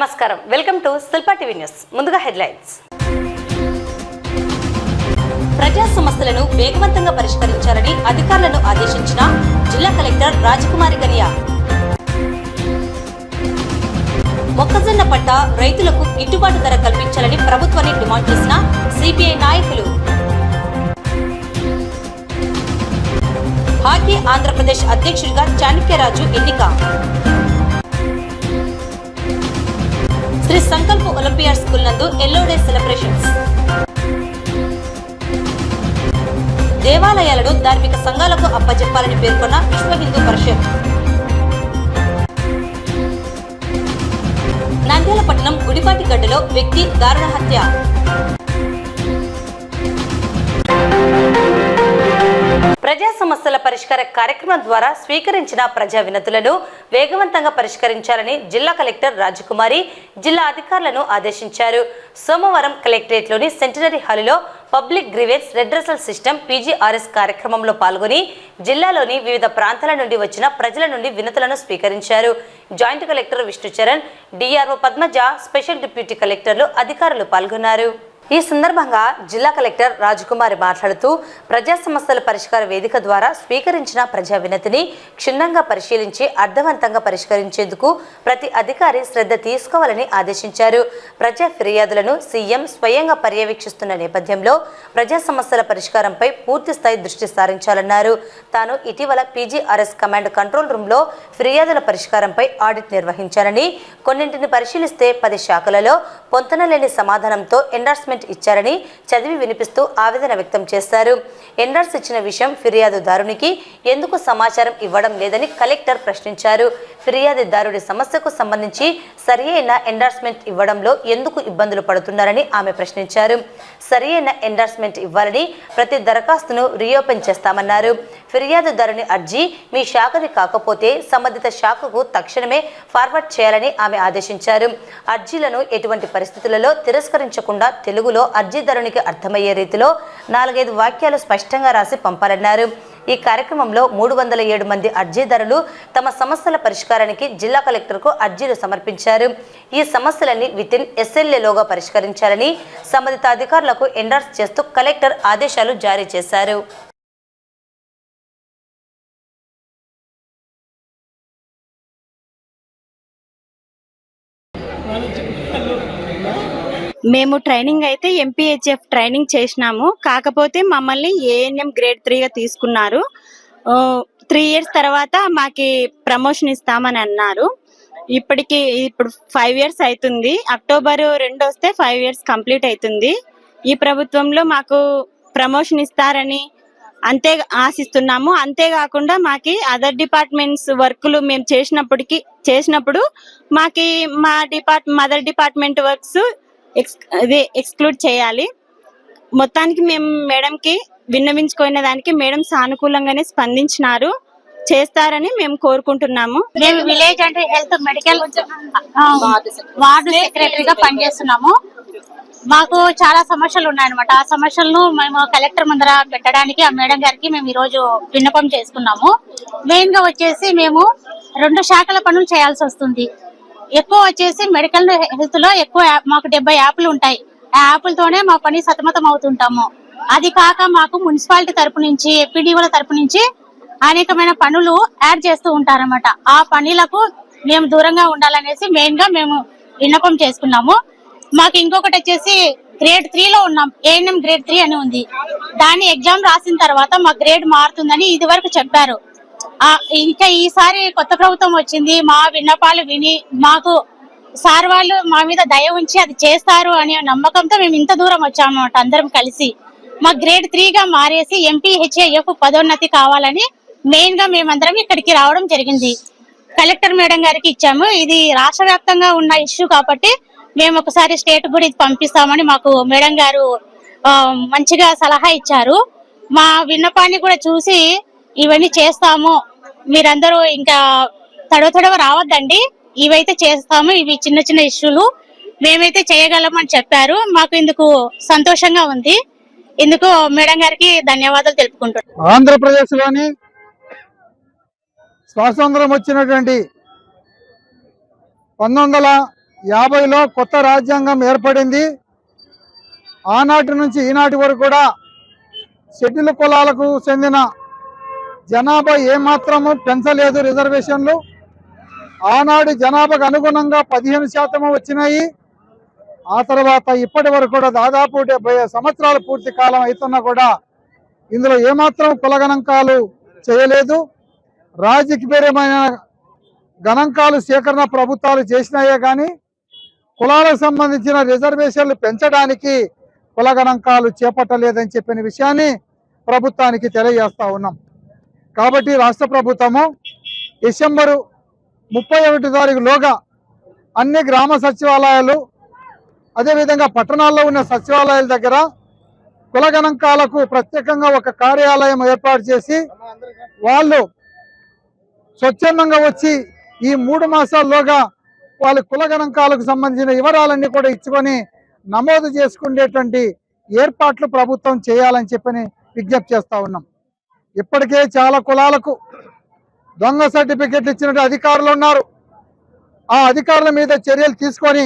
నమస్కారం, welcome to Shilpa TV news. ముందుగా headlines. ప్రజా సమస్యలను వేగవంతంగా పరిష్కరించాలని అధికారులను ఆదేశించిన జిల్లా కలెక్టర్ రాజకుమారి గనియా. మొక్కజొన్న పంట రైతులకు గిట్టుబాటు ధర కల్పించాలని ప్రభుత్వాన్ని డిమాండ్ చేసిన సిపిఐ నాయకులు. హాకీ ఆంధ్రప్రదేశ్ అధ్యక్షుడిగా చాణక్యరాజు ఎన్నిక. శ్రీ సంకల్ప ఒలింపియాడ్ స్కూల్ నందు ఎల్లో డే సెలబ్రేషన్స్. దేవాలయాలను ధార్మిక సంఘాలకు అప్పచెప్పాలని పేర్కొన్న విశ్వ హిందూ పరిషత్. నంద్యాల పట్టణం గుడిపాటిగడ్డలో వ్యక్తి దారుణ హత్య. ప్రజా సమస్యల పరిష్కార కార్యక్రమం ద్వారా స్వీకరించిన ప్రజా వినతులను వేగవంతంగా పరిష్కరించాలని జిల్లా కలెక్టర్ రాజకుమారి జిల్లా అధికారులను ఆదేశించారు. సోమవారం కలెక్టరేట్లోని సెంటనరీ హాలులో public grievance redressal system PGRS కార్యక్రమంలో పాల్గొని జిల్లాలోని వివిధ ప్రాంతాల నుండి వచ్చిన ప్రజల నుండి వినతులను స్వీకరించారు. Joint collector Vishnu Charan, DRO Padmaja, special deputy కలెక్టర్లు, అధికారులు పాల్గొన్నారు. ఈ సందర్భంగా జిల్లా కలెక్టర్ రాజకుమారి మాట్లాడుతూ ప్రజా సమస్యల పరిష్కార వేదిక ద్వారా స్వీకరించిన ప్రజా వినతిని క్షుణ్ణంగా పరిశీలించి అర్థవంతంగా పరిష్కరించేందుకు ప్రతి అధికారి శ్రద్ధ తీసుకోవాలని ఆదేశించారు. ప్రజా ఫిర్యాదులను సీఎం స్వయంగా పర్యవేక్షిస్తున్న నేపథ్యంలో ప్రజా సమస్యల పరిష్కారంపై పూర్తి స్థాయి దృష్టి సారించాలన్నారు. తాను ఇటీవల PGRS కమాండ్ కంట్రోల్ రూమ్లో ఫిర్యాదుల పరిష్కారంపై ఆడిట్ నిర్వహించారని, కొన్నింటిని పరిశీలిస్తే 10 శాఖలలో పొంతనలేని సమాధానంతో ఎండార్స్మెంట్ ఇచ్చారని చదివి వినిపిస్తూ ఆవేదన వ్యక్తం చేశారు. ఎండార్స్ ఇచ్చిన విషయం ఫిర్యాదుదారునికి ఎందుకు సమాచారం ఇవ్వడం లేదని కలెక్టర్ ప్రశ్నించారు. ఫిర్యాదుదారుడి సమస్యకు సంబంధించి సరియైన ఎండార్స్మెంట్ ఇవ్వడంలో ఎందుకు ఇబ్బందులు పడుతున్నారని ఆమె ప్రశ్నించారు. సరియైన ఎండార్స్మెంట్ ఇవ్వాలని ప్రతి దరఖాస్తును రీఓపెన్ చేస్తామన్నారు. ఫిర్యాదుదారుని అర్జీ మీ శాఖది కాకపోతే సంబంధిత శాఖకు తక్షణమే ఫార్వర్డ్ చేయాలని ఆమె ఆదేశించారు. అర్జీలను ఎటువంటి పరిస్థితులలో తిరస్కరించకుండా తెలుగులో అర్జీదారునికి అర్థమయ్యే రీతిలో 4-5 వాక్యాలు స్పష్టంగా రాసి పంపాలన్నారు. ఈ కార్యక్రమంలో 307 మంది అర్జీదారులు తమ సమస్యల పరిష్కారానికి జిల్లా కలెక్టర్కు అర్జీలు సమర్పించారు. ఈ సమస్యలన్నీ వితిన్ SLAలోగా పరిష్కరించాలని సంబంధిత అధికారులకు ఎండార్స్ చేస్తూ కలెక్టర్ ఆదేశాలు జారీ చేశారు. మేము ట్రైనింగ్ అయితే MPHF ట్రైనింగ్ చేసినాము. కాకపోతే మమ్మల్ని ANM గ్రేడ్ 3గా తీసుకున్నారు. 3 years తర్వాత మాకి ప్రమోషన్ ఇస్తామని అన్నారు. ఇప్పుడు 5 years అవుతుంది. October 2 వస్తే 5 years కంప్లీట్ అవుతుంది. ఈ ప్రభుత్వంలో మాకు ప్రమోషన్ ఇస్తారని అంతే ఆశిస్తున్నాము. అంతేకాకుండా మాకి అదర్ డిపార్ట్మెంట్స్ వర్క్లు మేము చేసినప్పుడు మాకి మదర్ డిపార్ట్మెంట్ వర్క్స్ ఎక్స్క్లూడ్ చేయాలి. మొత్తానికి మేము మేడంకి విన్నవించుకునే దానికి మేడం సానుకూలంగానే స్పందించినారు, చేస్తారని మేము కోరుకుంటున్నాము. మేము village and health medical ward సెక్రటరీగా పనిచేస్తున్నాము. మాకు చాలా సమస్యలు ఉన్నాయన్నమాట. ఆ సమస్యలను మేము కలెక్టర్ ముందర పెట్టడానికి ఆ మేడం గారికి మేము ఈ రోజు విన్నపం చేసుకున్నాము. మెయిన్ గా వచ్చేసి మేము 2 శాఖల పనులు చేయాల్సి వస్తుంది. ఎక్కువ వచ్చేసి మెడికల్ హెల్త్ లో ఎక్కువ మాకు 70 యాప్లు ఉంటాయి. ఆ యాప్లతోనే మా పని సతమతం అవుతుంటాము. అది కాక మాకు మున్సిపాలిటీ తరపు నుంచి, FPDOల తరపు నుంచి అనేకమైన పనులు యాడ్ చేస్తూ ఉంటారన్నమాట. ఆ పనులకు మేము దూరంగా ఉండాలనేసి మెయిన్ గా మేము విన్నపం చేసుకున్నాము. మాకు ఇంకొకటి వచ్చేసి గ్రేడ్ 3లో ఉన్నాం. ANM గ్రేడ్ 3 అని ఉంది. దాని ఎగ్జామ్ రాసిన తర్వాత మా గ్రేడ్ మారుతుందని ఇది వరకు చెప్పారు. ఇంకా ఈసారి కొత్త ప్రభుత్వం వచ్చింది. మా విన్నపాలు విని మాకు సార్ వాళ్ళు మా మీద దయ ఉంచి అది చేస్తారు అనే నమ్మకంతో మేము ఇంత దూరం వచ్చామన్నమాట. అందరం కలిసి మా గ్రేడ్ 3గా మారేసి MPHF పదోన్నతి కావాలని మెయిన్ గా మేమందరం ఇక్కడికి రావడం జరిగింది. కలెక్టర్ మేడం గారికి ఇచ్చాము. ఇది రాష్ట్ర వ్యాప్తంగా ఉన్న ఇష్యూ కాబట్టి మేము ఒకసారి స్టేట్ కూడా ఇది పంపిస్తామని మాకు మేడం గారు మంచిగా సలహా ఇచ్చారు. మా విన్నపాన్ని కూడా చూసి ఇవన్నీ చేస్తాము, మీరందరూ ఇంకా తడవ రావద్దండి, ఇవైతే చేస్తాము, ఇవి చిన్న చిన్న ఇష్యూలు మేమైతే చేయగలం అని చెప్పారు. మాకు ఇందుకు సంతోషంగా ఉంది. ఇందుకు మేడం గారికి ధన్యవాదాలు తెలుపుకుంటున్నాను. ఆంధ్రప్రదేశ్ లోని స్వాతంత్రం వచ్చినటువంటి 1950లో కొత్త రాజ్యాంగం ఏర్పడింది. ఆనాటి నుంచి ఈనాటి వరకు కూడా షెడ్యూల్ కులాలకు చెందిన జనాభా ఏమాత్రము పెంచలేదు. రిజర్వేషన్లు ఆనాడు జనాభాకు అనుగుణంగా 15% వచ్చినాయి. ఆ తర్వాత ఇప్పటి వరకు కూడా దాదాపు 70 సంవత్సరాల పూర్తి కాలం అవుతున్నా కూడా ఇందులో ఏమాత్రం కుల గణాంకాలు చేయలేదు. రాజకీయపరమైన గణాంకాలు సేకరణ ప్రభుత్వాలు చేసినాయే కానీ కులాలకు సంబంధించిన రిజర్వేషన్లు పెంచడానికి కుల గణాంకాలు చేపట్టలేదని చెప్పిన విషయాన్ని ప్రభుత్వానికి తెలియజేస్తా ఉన్నాం. కాబట్టి రాష్ట్ర ప్రభుత్వము డిసెంబరు 31 తారీఖులోగా అన్ని గ్రామ సచివాలయాలు అదేవిధంగా పట్టణాల్లో ఉన్న సచివాలయాల దగ్గర కుల గణాంకాలకు ప్రత్యేకంగా ఒక కార్యాలయం ఏర్పాటు చేసి వాళ్ళు స్వచ్ఛందంగా వచ్చి ఈ 3 మాసాల్లోగా వాళ్ళ కుల గణాంకాలకు సంబంధించిన వివరాలన్నీ కూడా ఇచ్చుకొని నమోదు చేసుకునేటువంటి ఏర్పాట్లు ప్రభుత్వం చేయాలని చెప్పని విజ్ఞప్తి చేస్తూ ఉన్నాం. ఇప్పటికే చాలా కులాలకు దొంగ సర్టిఫికెట్లు ఇచ్చినట్టు అధికారులు ఉన్నారు. ఆ అధికారుల మీద చర్యలు తీసుకొని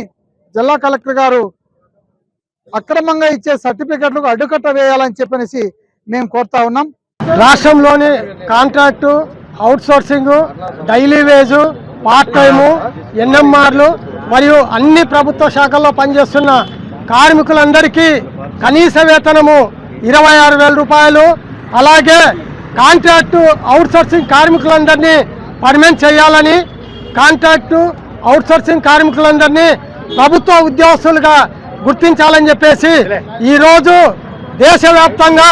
జిల్లా కలెక్టర్ గారు అక్రమంగా ఇచ్చే సర్టిఫికెట్లకు అడ్డుకట్ట వేయాలని చెప్పనేసి మేము కోరుతా ఉన్నాం. రాష్ట్రంలోని contract, outsourcing, daily wage, part time, ఎన్ఎంఆర్లు మరియు అన్ని ప్రభుత్వ శాఖల్లో పనిచేస్తున్న కార్మికులందరికీ కనీస వేతనము 26,000 రూపాయలు, అలాగే కాంట్రాక్టు అవుట్సోర్సింగ్ కార్మికులందరినీ పర్మనెంట్ చేయాలని, కాంట్రాక్టు అవుట్సోర్సింగ్ కార్మికులందరినీ ప్రభుత్వ ఉద్యోగస్తులుగా గుర్తించాలని చెప్పేసి ఈరోజు దేశవ్యాప్తంగా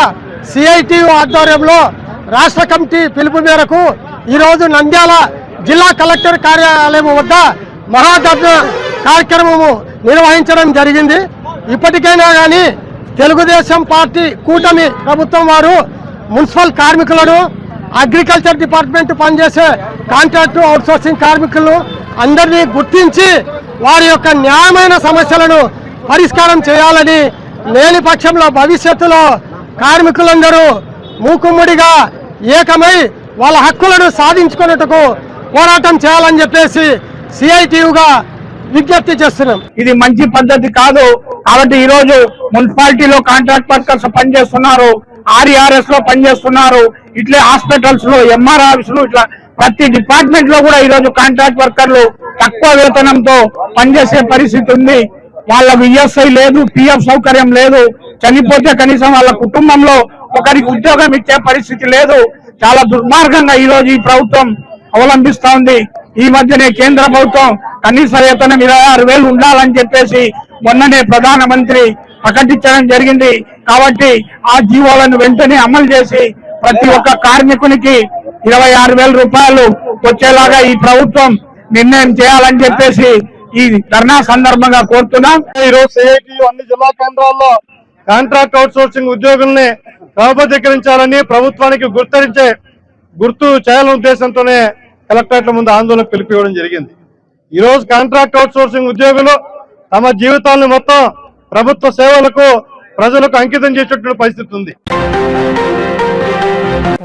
సిఐటియు ఆధ్వర్యంలో రాష్ట్ర కమిటీ పిలుపు మేరకు ఈరోజు నంద్యాల జిల్లా కలెక్టర్ కార్యాలయం వద్ద మహాధర్నా కార్యక్రమము నిర్వహించడం జరిగింది. ఇప్పటికైనా కానీ తెలుగుదేశం పార్టీ కూటమి ప్రభుత్వం వారు మున్సిపల్ కార్మికులను, అగ్రికల్చర్ డిపార్ట్మెంట్ పనిచేసే కాంట్రాక్టు అవుట్సోర్సింగ్ కార్మికులను అందరినీ గుర్తించి వారి యొక్క న్యాయమైన సమస్యలను పరిష్కారం చేయాలని, లేని పక్షంలో భవిష్యత్తులో కార్మికులందరూ మూకుమ్మడిగా ఏకమై వాళ్ళ హక్కులను సాధించుకున్నట్టుకు పోరాటం చేయాలని చెప్పేసి సిఐటియుగా విజ్ఞప్తి చేస్తున్నాం. ఇది మంచి పద్ధతి కాదు. కాబట్టి ఈ రోజు మున్సిపాలిటీలో కాంట్రాక్ట్ వర్కర్స్ పనిచేస్తున్నారు, ఆర్ఈఆర్ఎస్ లో పనిచేస్తున్నారు, ఇట్లే హాస్పిటల్స్ లో, ఎంఆర్ ఆఫీసులు, ఇట్లా ప్రతి డిపార్ట్మెంట్ లో కూడా ఈ రోజు కాంట్రాక్ట్ వర్కర్లు తక్కువ వేతనంతో పనిచేసే పరిస్థితి ఉంది. వాళ్ళకు ఈఎస్ఐ లేదు, పిఎఫ్ సౌకర్యం లేదు, చనిపోతే కనీసం వాళ్ళ కుటుంబంలో ఒకరికి ఉద్యోగం ఇచ్చే పరిస్థితి లేదు. చాలా దుర్మార్గంగా ఈ రోజు ఈ ప్రభుత్వం అవలంబిస్తా ఉంది. ఈ మధ్యనే కేంద్ర ప్రభుత్వం కనీస వేతనం 26,000 ఉండాలని చెప్పేసి మొన్ననే ప్రధానమంత్రి ప్రకటించడం జరిగింది. కాబట్టి ఆ జీవోలను వెంటనే అమలు చేసి ప్రతి ఒక్క కార్మికునికి 26,000 రూపాయలు వచ్చేలాగా ఈ ప్రభుత్వం నిర్ణయం చేయాలని చెప్పేసి ఈ ధర్నా సందర్భంగా కోరుతున్నాం. ఈరోజు సిఐటియు అన్ని జిల్లా కేంద్రాల్లో కాంట్రాక్ట్ అవుట్సోర్సింగ్ ఉద్యోగుల్ని క్రమబద్ధీకరించాలని, ప్రభుత్వానికి గుర్తు చేయాలనే ఉద్దేశంతోనే కలెక్టరేట్ల ముందు ఆందోళన పిలిపివ్వడం జరిగింది. ఈ రోజు కాంట్రాక్ట్ అవుట్సోర్సింగ్ ఉద్యోగులు తమ జీవితాలను మొత్తం ప్రభుత్వ సేవలకు, ప్రజలకు అంకితం చేసేటువంటి పరిస్థితి ఉంది.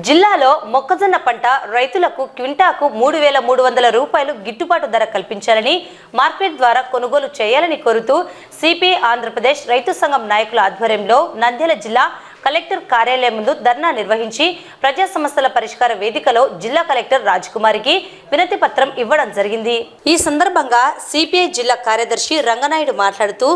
జిల్లాలో మొక్కజొన్న పంట రైతులకు క్వింటాకు 3,300 రూపాయలు గిట్టుబాటు ధర కల్పించాలని, మార్కెట్ ద్వారా కొనుగోలు చేయాలని కోరుతూ సిపిఐ ఆంధ్రప్రదేశ్ రైతు సంఘం నాయకుల ఆధ్వర్యంలో నంద్యాల జిల్లా కలెక్టర్ కార్యాలయం ముందు ధర్నా నిర్వహించి ప్రజా సమస్యల పరిష్కార వేదికలో జిల్లా కలెక్టర్ రాజ్కుమారికి వినతి పత్రం ఇవ్వడం జరిగింది. ఈ సందర్భంగా సిపిఐ జిల్లా కార్యదర్శి రంగనాయుడు మాట్లాడుతూ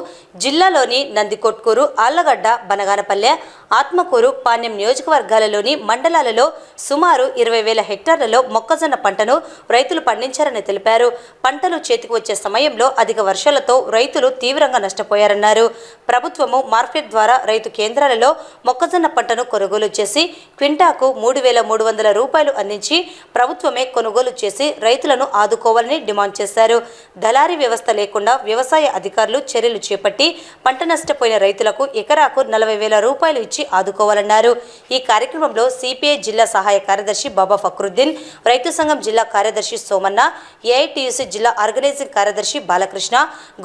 జిల్లాలోని నందికొట్కూరు, ఆళ్లగడ్డ, బనగానపల్లె, ఆత్మకూరు, పాణ్యం నియోజకవర్గాలలోని మండలాలలో సుమారు 20,000 హెక్టార్లలో మొక్కజొన్న పంటను రైతులు పండించారని తెలిపారు. పంటలు చేతికి వచ్చే సమయంలో అధిక వర్షాలతో రైతులు తీవ్రంగా నష్టపోయారన్నారు. ప్రభుత్వము మార్కెట్ ద్వారా రైతు కేంద్రాలలో మొక్కజొన్న పంటను కొనుగోలు చేసి క్వింటాకు 3,300 రూపాయలు అందించి ప్రభుత్వమే కొనుగోలు చేసి రైతులను ఆదుకోవాలని డిమాండ్ చేశారు. దళారీ వ్యవస్థ లేకుండా వ్యవసాయ అధికారులు చర్యలు చేపట్టి పంట నష్టపోయిన రైతులకు ఎకరాకు 40,000 రూపాయలు ఇచ్చి ఆదుకోవాలన్నారు. ఈ కార్యక్రమంలో సిపిఐ జిల్లా సహాయ కార్యదర్శి బాబా ఫక్రుద్దీన్, రైతు సంఘం జిల్లా కార్యదర్శి సోమన్న, ఏఐటియుసి జిల్లా ఆర్గనైజింగ్ కార్యదర్శి బాలకృష్ణ,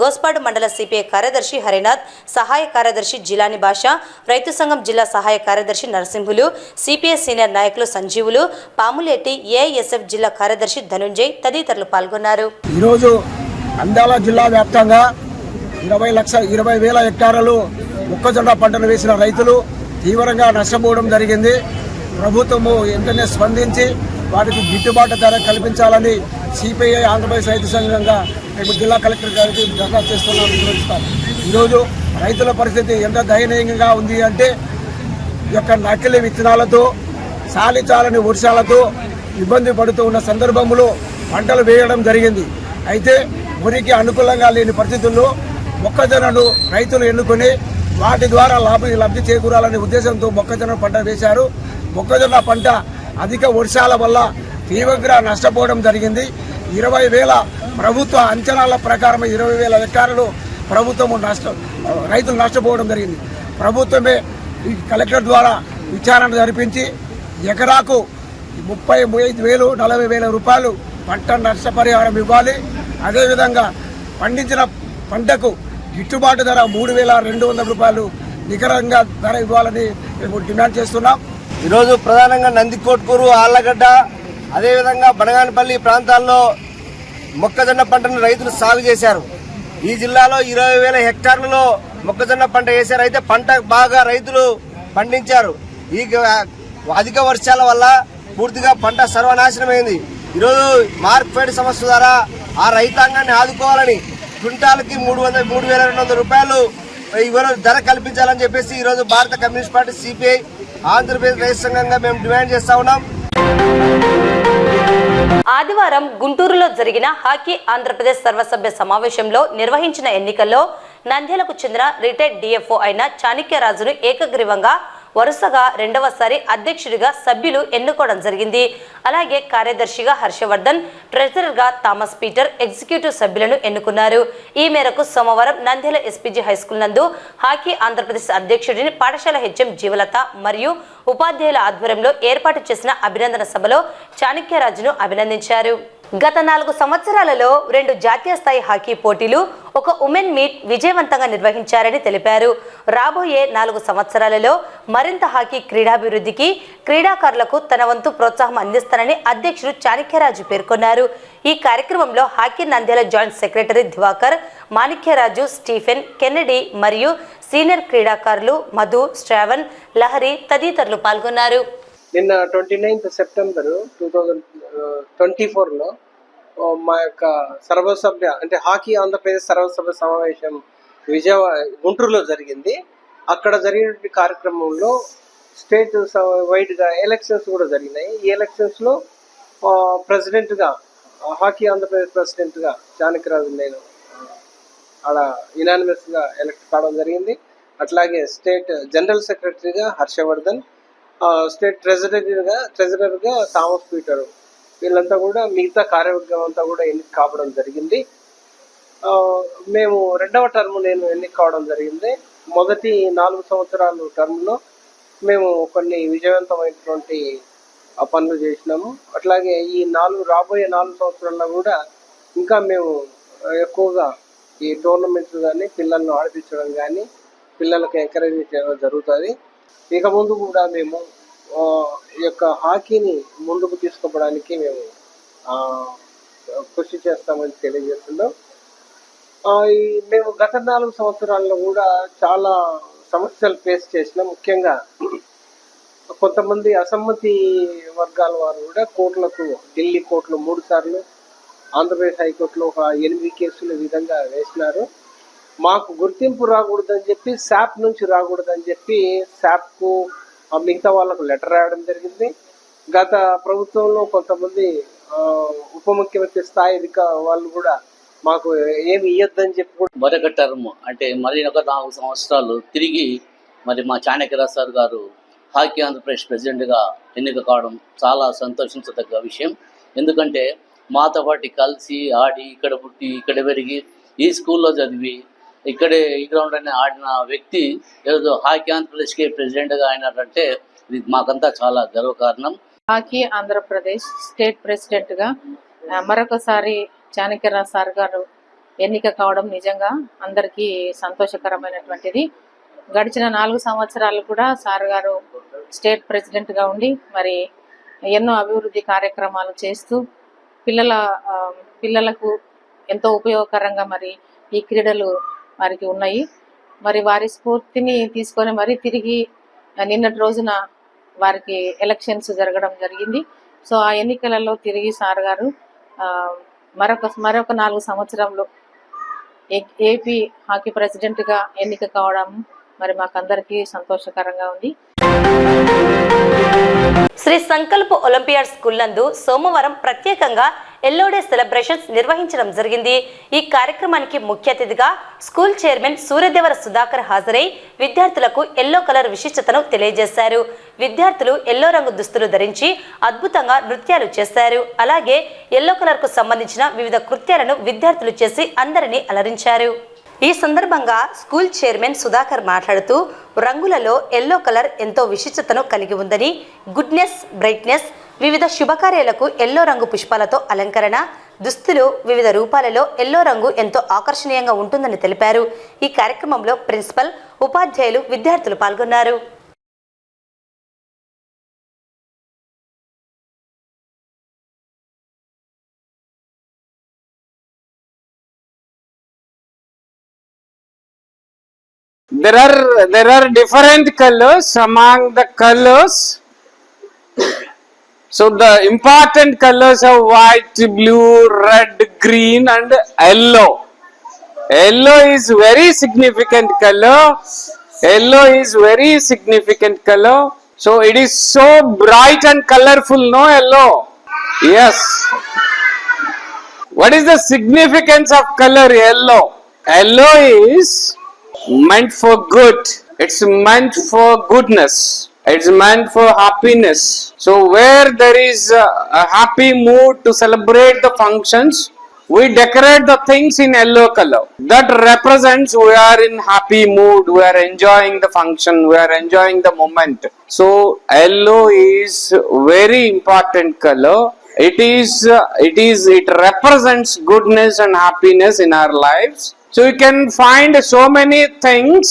గోస్పాడు మండల సిపిఐ కార్యదర్శి హరినాథ్, సహాయ కార్యదర్శి జిలాని భాష, రైతు సంఘం జిల్లా సహాయ కార్యదర్శి నరసింహులు, సిపిఐ సీనియర్ నాయకులు సంజీవులు, పాములేటి, ఏఐఎస్ఎఫ్ జిల్లా కార్యదర్శి ధనుంజయ్ తదితరులు పాల్గొన్నారు. ఈరోజు నంద్యాల జిల్లా వ్యాప్తంగా 20,000 హెక్టార్లు మొక్కజొన్న పంటలు వేసిన రైతులు తీవ్రంగా నష్టపోవడం జరిగింది. ప్రభుత్వము వెంటనే స్పందించి వాటికి గిట్టుబాటు ధర కల్పించాలని సిపిఐ ఆంధ్రప్రదేశ్ రైతు సంఘంగా మేము జిల్లా కలెక్టర్ గారికి దరఖాస్తు చేస్తున్నాం. ఈరోజు రైతుల పరిస్థితి ఎంత దయనీయంగా ఉంది అంటే ఈ యొక్క నకిలీ విత్తనాలతో చాలని వర్షాలతో ఇబ్బంది పడుతూ ఉన్న సందర్భంలో పంటలు వేయడం జరిగింది. అయితే వరికి అనుకూలంగా లేని పరిస్థితుల్లో మొక్కజొన్నను రైతులు ఎన్నుకొని వాటి ద్వారా లబ్ధి చేకూరాలనే ఉద్దేశంతో మొక్కజొన్న పంట వేశారు. మొక్కజొన్న పంట అధిక వర్షాల వల్ల తీవ్రంగా నష్టపోవడం జరిగింది. 20,000 ప్రభుత్వ అంచనాల ప్రకారం 20,000 హెక్టార్లు ప్రభుత్వము రైతులు నష్టపోవడం జరిగింది. ప్రభుత్వమే ఈ కలెక్టర్ ద్వారా విచారణ జరిపించి ఎకరాకు 35,000 40,000 రూపాయలు పంట నష్టపరిహారం ఇవ్వాలి. అదేవిధంగా పండించిన పంటకు గిట్టుబాటు ధర 3,200 రూపాయలు నికరంగా ధర ఇవ్వాలని మేము డిమాండ్ చేస్తున్నాం. ఈరోజు ప్రధానంగా నందికోట్కూరు, ఆళ్లగడ్డ, అదేవిధంగా బనగానపల్లి ప్రాంతాల్లో మొక్కజొన్న పంటను రైతులు సాగు చేశారు. ఈ జిల్లాలో 20,000 హెక్టార్లలో మొక్కజొన్న పంట వేశారు. అయితే పంట బాగా రైతులు పండించారు. ఈ అధిక వర్షాల వల్ల పూర్తిగా పంట సర్వనాశనమైంది. ఈరోజు మార్క్ఫెడ్ సంస్థ ద్వారా ఆ రైతాంగాన్ని ఆదుకోవాలని క్వింటాల్కి 3,200 రూపాయలు ధర కల్పించాలని చెప్పేసి ఈరోజు భారత కమ్యూనిస్ట్ పార్టీ సిపిఐ ఆంధ్రప్రదేశ్ రైతు సంఘంగా మేము డిమాండ్ చేస్తా ఉన్నాం. ఆదివారం గుంటూరులో జరిగిన హాకీ ఆంధ్రప్రదేశ్ సర్వసభ్య సమావేశంలో నిర్వహించిన ఎన్నికల్లో నంద్యాలకు చెందిన రిటైర్డ్ డిఎఫ్ఓ అయిన చాణక్యరాజును ఏకగ్రీవంగా వరుసగా రెండవసారి అధ్యక్షుడిగా సభ్యులు ఎన్నుకోవడం జరిగింది. అలాగే కార్యదర్శిగా హర్షవర్ధన్, ట్రెజరర్గా థామస్ పీటర్, ఎగ్జిక్యూటివ్ సభ్యులను ఎన్నుకున్నారు. ఈ మేరకు సోమవారం నంద్యాల ఎస్పీజీ హైస్కూల్ నందు హాకీ ఆంధ్రప్రదేశ్ అధ్యక్షుడిని పాఠశాల హెచ్ఎం జీవలత మరియు ఉపాధ్యాయుల ఆధ్వర్యంలో ఏర్పాటు చేసిన అభినందన సభలో చాణక్యరాజును అభినందించారు. గత 4 సంవత్సరాలలో 2 జాతీయ స్థాయి హాకీ పోటీలు, ఒక ఉమెన్ మీట్ విజయవంతంగా నిర్వహించారని తెలిపారు. రాబోయే 4 సంవత్సరాలలో మరింత హాకీ క్రీడాభివృద్ధికి, క్రీడాకారులకు తన వంతు ప్రోత్సాహం అందిస్తానని అధ్యక్షుడు చాణక్యరాజు పేర్కొన్నారు. ఈ కార్యక్రమంలో hockey Nandyal joint secretary Diwakar, Manikyaraju, Stephen, Kennedy మరియు సీనియర్ క్రీడాకారులు మధు, శ్రావణ్, లహరి తదితరులు పాల్గొన్నారు. నిన్న 29th సెప్టెంబర్ 2024లో మా యొక్క సర్వసభ్య అంటే హాకీ ఆంధ్రప్రదేశ్ సర్వసభ్య సమావేశం గుంటూరులో జరిగింది. అక్కడ జరిగిన కార్యక్రమంలో స్టేట్ వైడ్గా ఎలక్షన్స్ కూడా జరిగినాయి. ఈ ఎలక్షన్స్లో ప్రెసిడెంట్గా హాకీ ఆంధ్రప్రదేశ్ ప్రెసిడెంట్గా చాణక్యరాజు నేను అలా యునానిమస్గా ఎలక్ట్ కావడం జరిగింది. అట్లాగే స్టేట్ జనరల్ సెక్రటరీగా హర్షవర్ధన్, స్టేట్ ట్రెజరర్గా థామస్ పీటర్, వీళ్ళంతా కూడా మిగతా కార్యవర్గం అంతా కూడా ఎన్నిక కావడం జరిగింది. మేము 2వ టర్మ్ నేను ఎన్నిక కావడం జరిగింది. మొదటి 4 సంవత్సరాలు టర్మ్లో మేము కొన్ని విజయవంతమైనటువంటి పనులు చేసినాము. అట్లాగే ఈ రాబోయే 4 సంవత్సరాల్లో కూడా ఇంకా మేము ఎక్కువగా ఈ టోర్నమెంట్స్ కానీ పిల్లలను ఆడిపించడం కానీ పిల్లలకు ఎంకరేజ్ చేయడం జరుగుతుంది. ఇక ముందు కూడా మేము ఈ యొక్క హాకీని ముందుకు తీసుకోవడానికి మేము కృషి చేస్తామని తెలియజేస్తున్నాం. మేము గత 4 సంవత్సరాల్లో కూడా చాలా సమస్యలు ఫేస్ చేసినాం. ముఖ్యంగా కొంతమంది అసమ్మతి వర్గాల వారు కూడా కోర్టులకు, ఢిల్లీ కోర్టులో 3 సార్లు, ఆంధ్రప్రదేశ్ హైకోర్టులో ఒక 8 కేసులు ఈ విధంగా వేసినారు. మాకు గుర్తింపు రాకూడదని చెప్పి, శాప్ నుంచి రాకూడదని చెప్పి శాప్కు మిగతా వాళ్ళకు లెటర్ రాయడం జరిగింది. గత ప్రభుత్వంలో కొంతమంది ఉప ముఖ్యమంత్రి స్థాయి వాళ్ళు కూడా మాకు ఏమి ఇయ్యొద్దని చెప్పి మరొక టర్మ్ అంటే మరి ఒక 4 సంవత్సరాలు తిరిగి మరి మా చాణక్యరాజు సార్ గారు హాకీ ఆంధ్రప్రదేశ్ ప్రెసిడెంట్గా ఎన్నిక కావడం చాలా సంతోషించదగ్గ విషయం. ఎందుకంటే మాతో పాటు కలిసి ఆడి, ఇక్కడ పుట్టి, ఇక్కడ పెరిగి, ఈ స్కూల్లో చదివి, ఇక్కడే ఈ గ్రౌండ్లోనే ఆడిన వ్యక్తి ఈరోజు హాకీ ఆంధ్రప్రదేశ్కి ప్రెసిడెంట్గా అయినారంటే ఇది మాకంతా చాలా గర్వకారణం. హాకీ ఆంధ్రప్రదేశ్ స్టేట్ ప్రెసిడెంట్గా మరొకసారి చాణక్యరాజు సార్ గారు ఎన్నిక కావడం నిజంగా అందరికీ సంతోషకరమైనటువంటిది. గడిచిన 4 సంవత్సరాలు కూడా సార్ గారు స్టేట్ ప్రెసిడెంట్గా ఉండి మరి ఎన్నో అభివృద్ధి కార్యక్రమాలు చేస్తూ పిల్లలకు ఎంతో ఉపయోగకరంగా మరి ఈ క్రీడలు వారికి ఉన్నాయి. మరి వారి స్ఫూర్తిని తీసుకొని మరి తిరిగి నిన్నటి రోజున వారికి ఎలక్షన్స్ జరగడం జరిగింది. సో ఆ ఎన్నికలలో తిరిగి సార్ గారు మరొక 4 సంవత్సరంలో ఏపీ హాకీ ప్రెసిడెంట్గా ఎన్నిక కావడం మరి మాకందరికీ సంతోషకరంగా ఉంది. శ్రీ సంకల్ప్ ఒలింపియాడ్ స్కూల్ నందు సోమవారం ప్రత్యేకంగా ఎల్లో డే సెలబ్రేషన్స్ నిర్వహించడం జరిగింది. ఈ కార్యక్రమానికి ముఖ్య అతిథిగా స్కూల్ చైర్మన్ సూర్యదేవర సుధాకర్ హాజరై విద్యార్థులకు ఎల్లో కలర్ విశిష్టతను తెలియజేశారు. విద్యార్థులు ఎల్లో రంగు దుస్తులు ధరించి అద్భుతంగా నృత్యాలు చేశారు. అలాగే ఎల్లో కలర్ కు సంబంధించిన వివిధ కృత్యాలను విద్యార్థులు చేసి అందరినీ అలరించారు. ఈ సందర్భంగా స్కూల్ చైర్మన్ సుధాకర్ మాట్లాడుతూ రంగులలో ఎల్లో కలర్ ఎంతో విశిష్టతను కలిగి ఉందని, గుడ్నెస్, బ్రైట్నెస్, వివిధ శుభకార్యాలకు ఎల్లో రంగు పుష్పాలతో అలంకరణ, దుస్తులు వివిధ రూపాలలో ఎల్లో రంగు ఎంతో ఆకర్షణీయంగా ఉంటుందని తెలిపారు. ఈ కార్యక్రమంలో ప్రిన్సిపల్, ఉపాధ్యాయులు, విద్యార్థులు పాల్గొన్నారు. There are different colors among the colors. So the important colors are white, blue, red, green and yellow. Yellow is very significant color. Yellow is very significant color. So it is so bright and colorful, no yellow? Yes. What is the significance of color yellow? Yellow is meant for good. It's meant for goodness. It's meant for happiness. So where there is a happy mood to celebrate the functions, we decorate the things in yellow color. That represents we are in happy mood, we are enjoying the function, we are enjoying the moment. So yellow is very important color. It represents goodness and happiness in our lives. So you can find so many things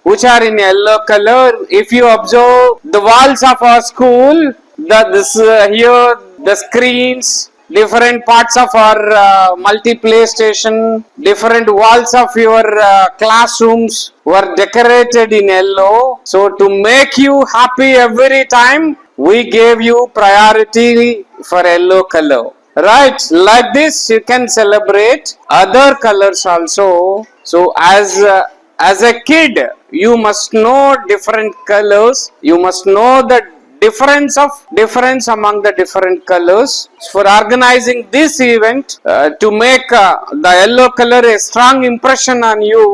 which are in yellow color. If you observe the walls of our school, here the screens, different parts of our multi-play station, different walls of your classrooms were decorated in yellow. So to make you happy every time, we gave you priority for yellow color. Right, like this you can celebrate other colors also. So as a kid, you must know different colors. You must know the difference among the different colors. For organizing this event, to make the yellow color a strong impression on you.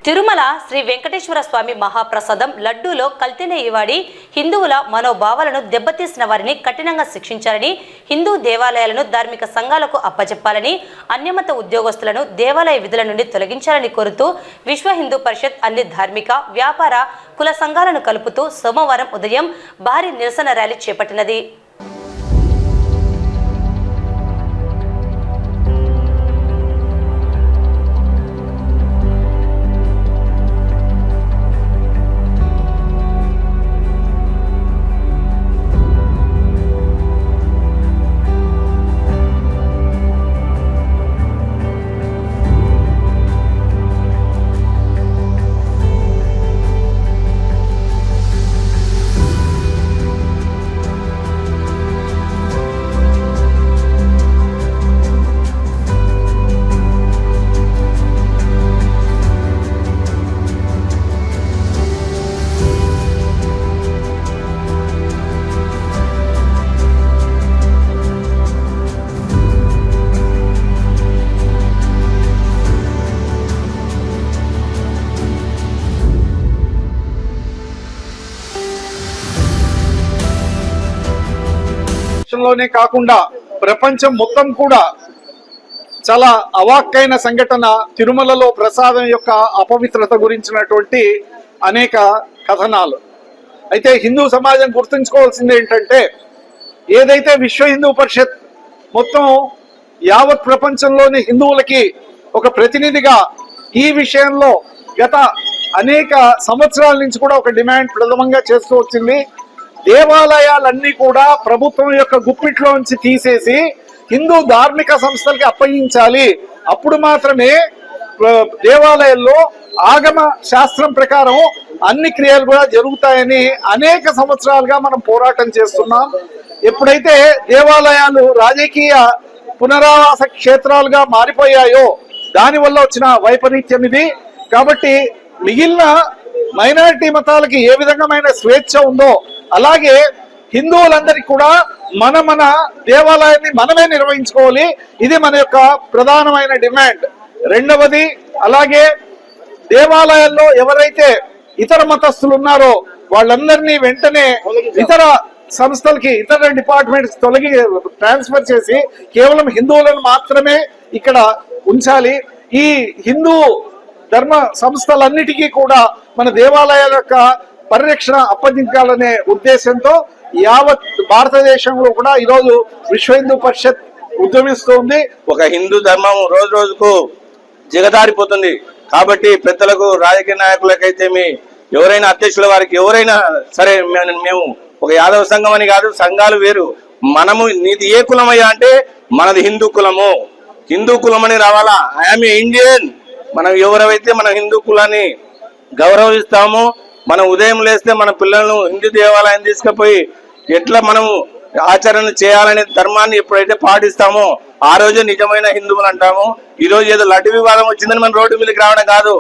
Tirumala Shri Venkateswara స్వామి మహాప్రసాదం లడ్డూలో కల్తీని వాడి హిందువుల మనోభావాలను దెబ్బతీసిన వారిని కఠినంగా శిక్షించాలని, హిందూ దేవాలయాలను ధార్మిక సంఘాలకు అప్పచెప్పాలని, అన్యమత ఉద్యోగస్తులను దేవాలయ విధుల నుండి తొలగించాలని కోరుతూ విశ్వ హిందూ పరిషత్ అన్ని ధార్మిక, వ్యాపార, కుల సంఘాలను కలుపుతూ సోమవారం ఉదయం భారీ నిరసన ర్యాలీ చేపట్టినది. లోనే కాకుండా ప్రపంచం మొత్తం కూడా చాలా అవాక్కైన సంఘటన తిరుమలలో ప్రసాదం యొక్క అపవిత్రత గురించినటువంటి అనేక కథనాలు. అయితే హిందూ సమాజం గుర్తుంచుకోవాల్సింది ఏంటంటే, ఏదైతే విశ్వ హిందూ పరిషత్ మొత్తం యావత్ ప్రపంచంలోని హిందువులకి ఒక ప్రతినిధిగా ఈ విషయంలో గత అనేక సంవత్సరాల నుంచి కూడా ఒక డిమాండ్ ప్రథమంగా చేస్తూ వచ్చింది. దేవాలయాలన్నీ కూడా ప్రభుత్వం యొక్క గుప్పిట్లోంచి తీసేసి హిందూ ధార్మిక సంస్థలకి అప్పగించాలి. అప్పుడు మాత్రమే దేవాలయాల్లో ఆగమ శాస్త్రం ప్రకారం అన్ని క్రియలు కూడా జరుగుతాయని అనేక సంవత్సరాలుగా మనం పోరాటం చేస్తున్నాం. ఎప్పుడైతే దేవాలయాలు రాజకీయ పునరావాస క్షేత్రాలుగా మారిపోయాయో దానివల్ల వచ్చిన వైపరీత్యం ఇది. కాబట్టి మిగిలిన మైనారిటీ మతాలకి ఏ విధమైన స్వేచ్ఛ ఉందో అలాగే హిందువులందరికీ కూడా మన దేవాలయాన్ని మనమే నిర్వహించుకోవాలి. ఇది మన యొక్క ప్రధానమైన డిమాండ్. రెండవది, అలాగే దేవాలయాల్లో ఎవరైతే ఇతర మతస్థులు ఉన్నారో వాళ్ళందరినీ వెంటనే ఇతర సంస్థలకి, ఇతర డిపార్ట్మెంట్స్ ట్రాన్స్ఫర్ చేసి కేవలం హిందువులను మాత్రమే ఇక్కడ ఉంచాలి. ఈ హిందూ ధర్మ సంస్థలన్నిటికీ కూడా మన దేవాలయాల యొక్క పరిరక్షణ అప్పగించాలనే ఉద్దేశంతో యావత్ భారతదేశంలో కూడా ఈరోజు విశ్వ హిందూ పరిషత్ ఉద్యమిస్తోంది. ఒక హిందూ ధర్మం రోజు రోజుకు దిగజారిపోతుంది. కాబట్టి పెద్దలకు, రాజకీయ నాయకులకైతే ఎవరైనా అధ్యక్షుల వారికి ఎవరైనా సరే, మేము ఒక యాదవ సంఘం అని కాదు, సంఘాలు వేరు. మనము నీది ఏ కులమయ్యా అంటే మనది హిందూ కులము. హిందూ కులం అని రావాలా. I'm Indian. మనం ఎవరైతే మన హిందూ కులాన్ని గౌరవిస్తామో, మనం ఉదయం లేస్తే మన పిల్లలను హిందూ దేవాలయం తీసుకుపోయి ఎట్లా మనము ఆచరణ చేయాలనే ధర్మాన్ని ఎప్పుడైతే పాటిస్తామో ఆ రోజే నిజమైన హిందువులు అంటాము. ఈ రోజు ఏదో లడ్డు వివాదం వచ్చిందని మన రోడ్డు మీదకి రావడం కాదు.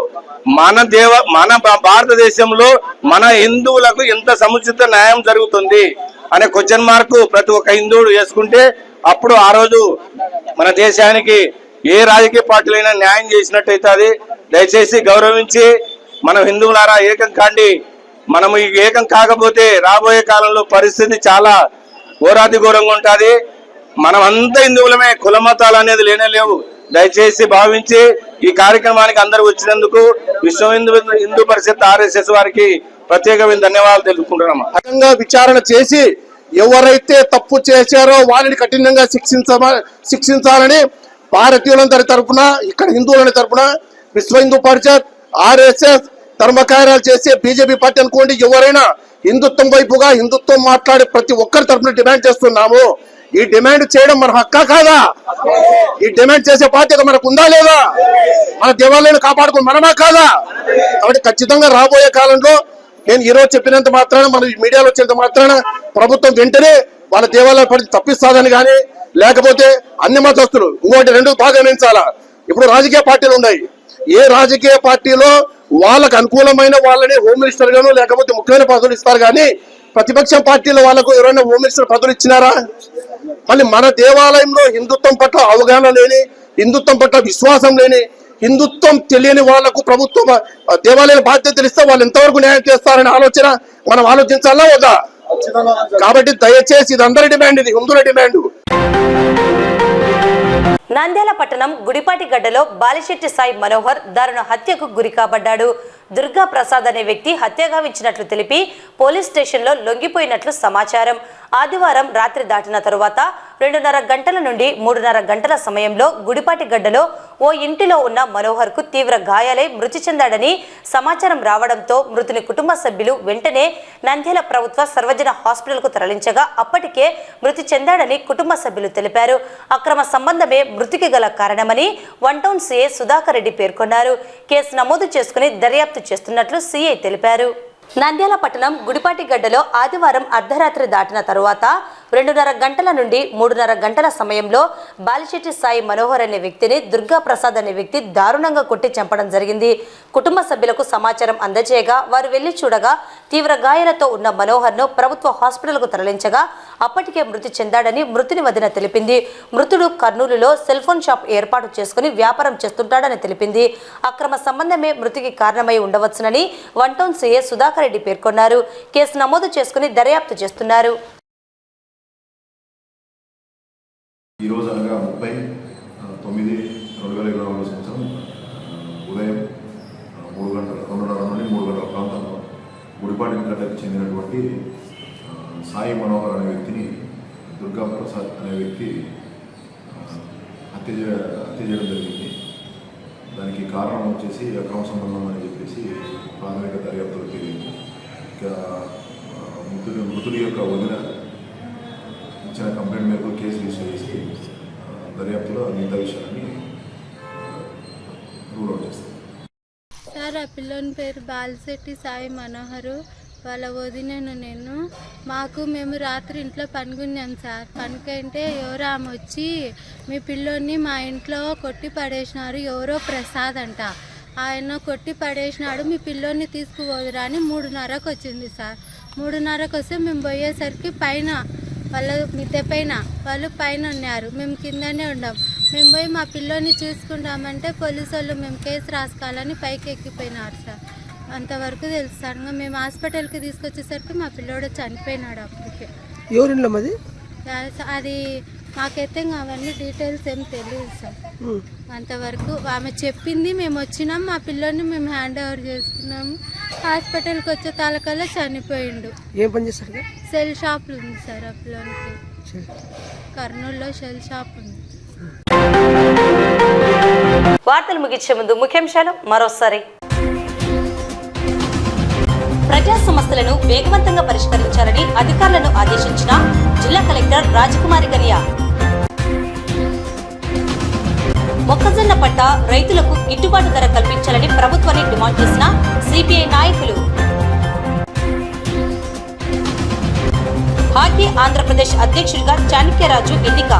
మన భారతదేశంలో మన హిందువులకు ఎంత సముచిత న్యాయం జరుగుతుంది అనే క్వశ్చన్ మార్క్ ప్రతి ఒక్క హిందువుడు వేసుకుంటే అప్పుడు ఆ రోజు మన దేశానికి ఏ రాజకీయ పార్టీలైనా న్యాయం చేసినట్టయితే అది. దయచేసి గౌరవించి మనం హిందువులారా ఏకం కాండి. మనం ఏకం కాకపోతే రాబోయే కాలంలో పరిస్థితి చాలా ఘోరాతి ఘోరంగా ఉంటుంది. మనం అంతా హిందువులమే, కుల మతాలు అనేది లేనే లేవు. దయచేసి భావించి ఈ కార్యక్రమానికి అందరూ వచ్చినందుకు విశ్వ హిందూ పరిషత్ RSS వారికి ప్రత్యేకమైన ధన్యవాదాలు తెలుపుకుంటున్నాము. కఠినంగా విచారణ చేసి ఎవరైతే తప్పు చేశారో వాళ్ళని కఠినంగా శిక్షించాలని భారతీయులందరి తరఫున, ఇక్కడ హిందువుల తరఫున విశ్వ హిందూ పరిషత్ RSS ధర్మకార్యాలు చేసే బీజేపీ పార్టీ అనుకోండి, ఎవరైనా హిందుత్వం వైపుగా హిందుత్వం మాట్లాడే ప్రతి ఒక్కరి తరఫున డిమాండ్ చేస్తున్నాము. ఈ డిమాండ్ చేయడం మన హక్కా కాదా? ఈ డిమాండ్ చేసే బాధ్యత మనకు ఉందా లేదా? మన దేవాలయాన్ని కాపాడుకుని మనమా కాదా? కాబట్టి ఖచ్చితంగా రాబోయే కాలంలో నేను ఈ రోజు చెప్పినంత మాత్రాన, మన మీడియాలో వచ్చినంత మాత్రాన ప్రభుత్వం వెంటనే వాళ్ళ దేవాలయ పరిస్థితి తప్పిస్తాదని కానీ, లేకపోతే అన్ని మతస్థులు ఇంకోటి రెండు బాగా గమనించాలా. ఇప్పుడు రాజకీయ పార్టీలు ఉన్నాయి. ఏ రాజకీయ పార్టీలో వాళ్ళకు అనుకూలమైన వాళ్ళని హోమ్ మినిస్టర్ గాను లేకపోతే ముఖ్యమైన పదవులు ఇస్తారు, కానీ ప్రతిపక్ష పార్టీల వాళ్ళకు ఎవరైనా హోమ్ మినిస్టర్ పదవులు ఇచ్చినారా? మళ్ళీ మన దేవాలయంలో హిందుత్వం పట్ల అవగాహన లేని, హిందుత్వం పట్ల విశ్వాసం లేని, హిందుత్వం తెలియని వాళ్లకు ప్రభుత్వం దేవాలయాల బాధ్యతలు ఇస్తే వాళ్ళు ఎంతవరకు న్యాయం చేస్తారనే ఆలోచన మనం ఆలోచించాలా వద్దా? కాబట్టి దయచేసి ఇది అందరి డిమాండ్, ఇది హిందువుల డిమాండ్. నంద్యాల పట్టణం గుడిపాటి గడ్డలో బాలిశెట్టి సాయి మనోహర్ దారుణ హత్యకు గురి కాబడ్డాడు. దుర్గా ప్రసాద్ అనే వ్యక్తి హత్య గావించినట్లు తెలిపి పోలీస్ స్టేషన్లో లొంగిపోయినట్లు సమాచారం. ఆదివారం రాత్రి దాటిన తరువాత 2:30 గంటల నుండి 3:30 గంటల సమయంలో గుడిపాటి గడ్డలో ఓ ఇంటిలో ఉన్న మనోహర్ కు తీవ్ర గాయాలై మృతి చెందాడని సమాచారం రావడంతో మృతుని కుటుంబ సభ్యులు వెంటనే నంద్యాల ప్రభుత్వ సర్వజన హాస్పిటల్ కు తరలించగా అప్పటికే మృతి చెందాడని కుటుంబ సభ్యులు తెలిపారు. అక్రమ సంబంధమే మృతికి గల కారణమని 1 టౌన్ సీఐ సుధాకర్ రెడ్డి పేర్కొన్నారు. కేసు నమోదు చేసుకుని దర్యాప్తు చేస్తున్నట్లు సీఐ తెలిపారు. నంద్యాల పట్టణం గుడిపాటి గడ్డలో ఆదివారం అర్ధరాత్రి దాటిన తరువాత 2:30 గంటల నుండి 3:30 గంటల సమయంలో బాలిశెట్టి సాయి మనోహర్ అనే వ్యక్తిని దుర్గా ప్రసాద్ అనే వ్యక్తి దారుణంగా కొట్టి చంపడం జరిగింది. కుటుంబ సభ్యులకు సమాచారం అందజేయగా వారు వెళ్లి చూడగా తీవ్ర గాయాలతో ఉన్న మనోహర్ను ప్రభుత్వ హాస్పిటల్కు తరలించగా అప్పటికే మృతి చెందాడని మృతుని వదిన తెలిపింది. మృతుడు కర్నూలులో సెల్ ఫోన్ షాప్ ఏర్పాటు చేసుకుని వ్యాపారం చేస్తుంటాడని తెలిపింది. అక్రమ సంబంధమే మృతికి కారణమై ఉండవచ్చునని 1 టౌన్ సీఐ సుధాకర్ రెడ్డి పేర్కొన్నారు. కేసు నమోదు చేసుకుని దర్యాప్తు చేస్తున్నారు. ఈరోజు అనగా 30/9/2021 ఉదయం 3 గంటల 2:30 నుండి 3 గంటల ప్రాంతంలో గుడిపాటి గడ్డకు చెందినటువంటి సాయి మనోహర్ అనే వ్యక్తిని దుర్గా ప్రసాద్ అనే వ్యక్తి హత్య చేయడం జరిగింది. దానికి కారణం వచ్చేసి అక్రమ సంబంధం అని చెప్పేసి ప్రాథమిక దర్యాప్తులో తెలియదు. ఇక మృతుడి యొక్క వదిన ఇచ్చిన కంప్లైంట్ మేరకు కేసు రిజిస్టర్ చేసి దర్యాప్తులో మిగతా విషయాన్ని రూల్ అవుట్ చేస్తాం. సార్, ఆ పిల్లోని పేరు బాలిశెట్టి సాయి మనోహరు. వాళ్ళ వదినను నేను. మేము రాత్రి ఇంట్లో పనుకున్నాం సార్. పనుకంటే ఎవరో ఆమె వచ్చి మీ పిల్లోని మా ఇంట్లో కొట్టి పడేసినారు, ఎవరో ప్రసాద్ అంట, ఆయన కొట్టి పడేసినాడు, మీ పిల్లోని తీసుకుపోదురా అని 3:30కు వచ్చింది సార్. 3:30కు వస్తే మేము పోయేసరికి పైన వాళ్ళ మిద్దె పైన వాళ్ళు పైన ఉన్నారు, మేము కిందనే ఉన్నాం. మేము పోయి మా పిల్లోని చూసుకుంటామంటే పోలీసు వాళ్ళు మేము కేసు రాసుకోవాలని పైకి ఎక్కిపోయినారు సార్. అంతవరకు తెలుసు సార్. మేము హాస్పిటల్కి తీసుకొచ్చేసరికి మా పిల్లోడు చనిపోయినాడు అప్పటికే. ఎవరిలో మరి అది మాకైతే అవన్నీ డీటెయిల్స్ ఏం తెలియదు సార్. అంతవరకు ఆమె చెప్పింది, మేము వచ్చినాం, మా పిల్లోని మేము హ్యాండ్ ఓవర్ చేసుకున్నాము. హాస్పిటల్కి వచ్చే తాలకల్లా చనిపోయిండు. ఏం పని చేస్తారు? సెల్ షాప్ ఉంది సార్ ఆ పిల్లోనికి. కర్నూలులో సెల్ షాప్ ఉంది. వార్తలు ముగించే ముందు ముఖ్యాంశాలు మరోసారి. ప్రజా సమస్యలను వేగవంతంగా పరిష్కరించాలని అధికారులను ఆదేశించిన జిల్లా కలెక్టర్ రాజకుమారి గనియా. మొక్కజొన్న పంట రైతులకు గిట్టుబాటు ధర కల్పించాలని ప్రభుత్వాన్ని డిమాండ్ చేసిన సిపిఐ నాయకులు. హాకీ ఆంధ్రప్రదేశ్ అధ్యక్షుడిగా చాణక్యరాజు ఎన్నిక.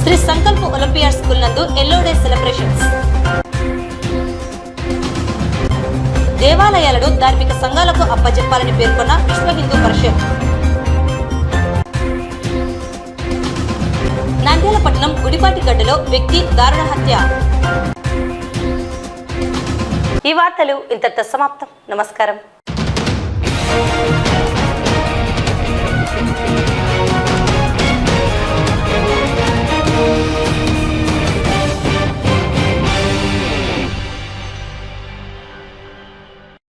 శ్రీ సంకల్ప ఒలింపియాడ్ స్కూల్ నందు ఎల్లో డే సెలబ్రేషన్స్. దేవాలయాలను ధార్మిక సంఘాలకు అప్పజెప్పాలని పేర్కొన్న విశ్వ హిందూ పరిషత్. నంద్యాల పట్టణం గుడిపాటిగడ్డలో వ్యక్తి దారుణ హత్య. ఈ వార్తలు ఇంతటితో సమాప్తం. నమస్కారం.